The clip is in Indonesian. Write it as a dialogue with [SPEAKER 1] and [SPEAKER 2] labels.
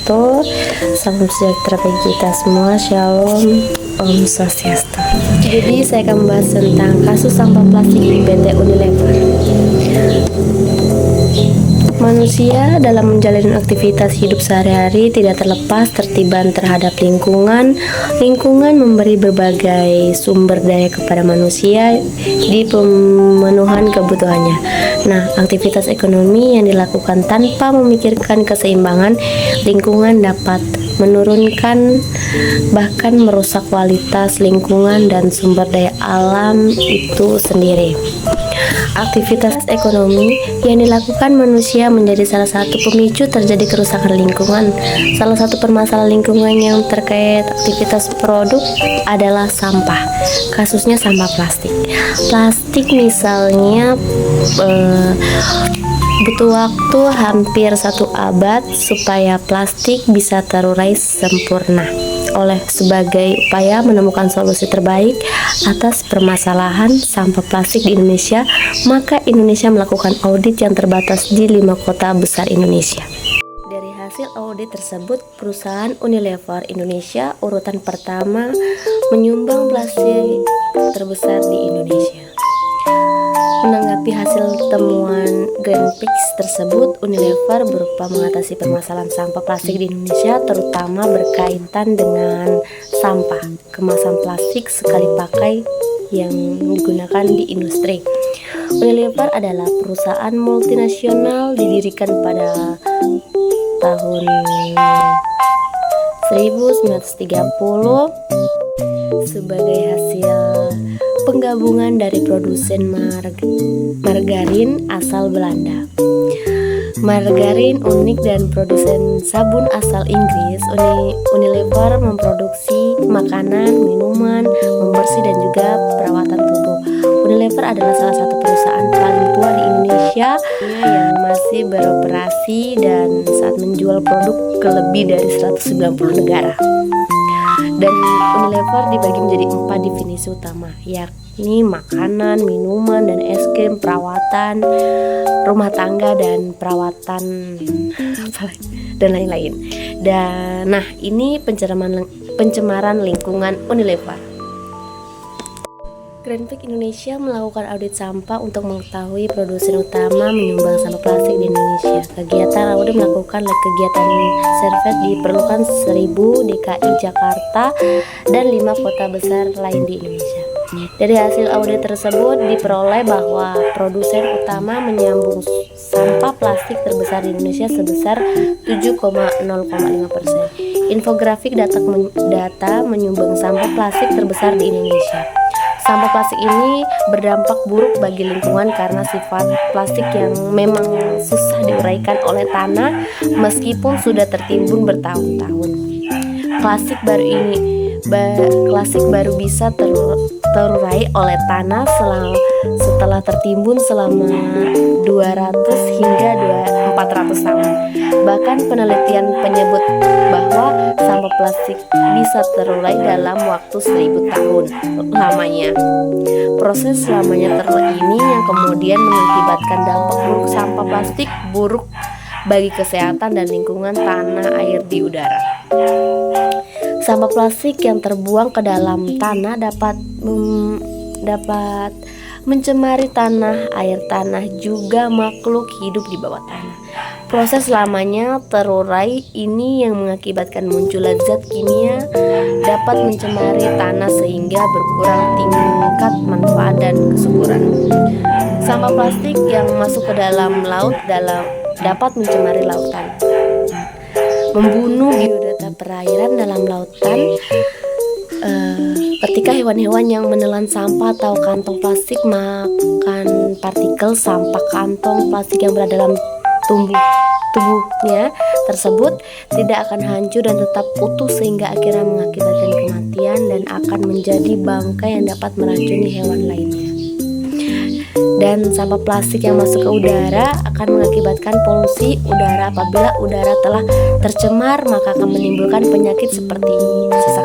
[SPEAKER 1] wabarakatuh. Salam sejahtera bagi kita semua. Shalom, Om Swastiastu. Jadi saya akan membahas tentang kasus sampah plastik di PT Unilever. Manusia dalam menjalani aktivitas hidup sehari-hari tidak terlepas tertiban terhadap lingkungan. Lingkungan memberi berbagai sumber daya kepada manusia di pemenuhan kebutuhannya. Nah, aktivitas ekonomi yang dilakukan tanpa memikirkan keseimbangan lingkungan dapat menurunkan bahkan merusak kualitas lingkungan dan sumber daya alam itu sendiri. Aktivitas ekonomi yang dilakukan manusia menjadi salah satu pemicu terjadi kerusakan lingkungan. Salah satu permasalahan lingkungan yang terkait aktivitas produk adalah sampah. Kasusnya sampah plastik. Plastik misalnya butuh waktu hampir 1 abad supaya plastik bisa terurai sempurna. Sebagai upaya menemukan solusi terbaik atas permasalahan sampah plastik di Indonesia, maka Indonesia melakukan audit yang terbatas di 5 kota besar Indonesia. Dari hasil audit tersebut, perusahaan Unilever Indonesia urutan pertama menyumbang plastik terbesar di Indonesia. Menanggapi hasil temuan Greenpeace tersebut, Unilever berupa mengatasi permasalahan sampah plastik di Indonesia, terutama berkaitan dengan sampah kemasan plastik sekali pakai yang digunakan di industri. Unilever adalah perusahaan multinasional didirikan pada tahun 1930 sebagai hasil penggabungan dari produsen margarin asal Belanda, margarin unik, dan produsen sabun asal Inggris. Unilever memproduksi makanan, minuman, pembersih, dan juga perawatan tubuh. Unilever adalah salah satu perusahaan paling tua di Indonesia yang masih beroperasi dan saat menjual produk ke lebih dari 190 negara. Dan Unilever dibagi menjadi 4 definisi utama, yakni makanan, minuman, dan es krim, perawatan rumah tangga, dan perawatan dan lain-lain. Nah, ini pencemaran lingkungan Unilever. Greenpeace Indonesia melakukan audit sampah untuk mengetahui produsen utama menyumbang sampah plastik di Indonesia. Kegiatan audit melakukan kegiatan survei diperlukan 1000 DKI Jakarta dan 5 kota besar lain di Indonesia. Dari hasil audit tersebut diperoleh bahwa produsen utama menyumbang sampah plastik terbesar di Indonesia sebesar 7,05%. Infografik data menyumbang sampah plastik terbesar di Indonesia. Sampah plastik ini berdampak buruk bagi lingkungan karena sifat plastik yang memang susah diuraikan oleh tanah meskipun sudah tertimbun bertahun-tahun. Plastik baru bisa terurai oleh tanah setelah tertimbun selama 200 hingga 400 tahun. Bahkan penelitian menyebut bahwa sampah plastik bisa terurai dalam waktu 1000 tahun lamanya. Proses lamanya terurai ini yang kemudian mengakibatkan dampak buruk sampah plastik buruk bagi kesehatan dan lingkungan tanah, air, di udara. Sampah plastik yang terbuang ke dalam tanah dapat mencemari tanah, air tanah, juga makhluk hidup di bawah tanah. Proses lamanya terurai ini yang mengakibatkan munculnya zat kimia dapat mencemari tanah sehingga berkurang tingkat manfaat dan kesuburan. Sampah plastik yang masuk ke dalam laut dapat mencemari lautan, membunuh biodata perairan dalam lautan. Ketika hewan-hewan yang menelan sampah atau kantong plastik makan partikel sampah kantong plastik yang berada dalam tubuhnya tersebut tidak akan hancur dan tetap utuh sehingga akhirnya mengakibatkan kematian dan akan menjadi bangkai yang dapat meracuni hewan lainnya. Dan sampah plastik yang masuk ke udara akan mengakibatkan polusi udara. Apabila udara telah tercemar, maka akan menimbulkan penyakit seperti sesak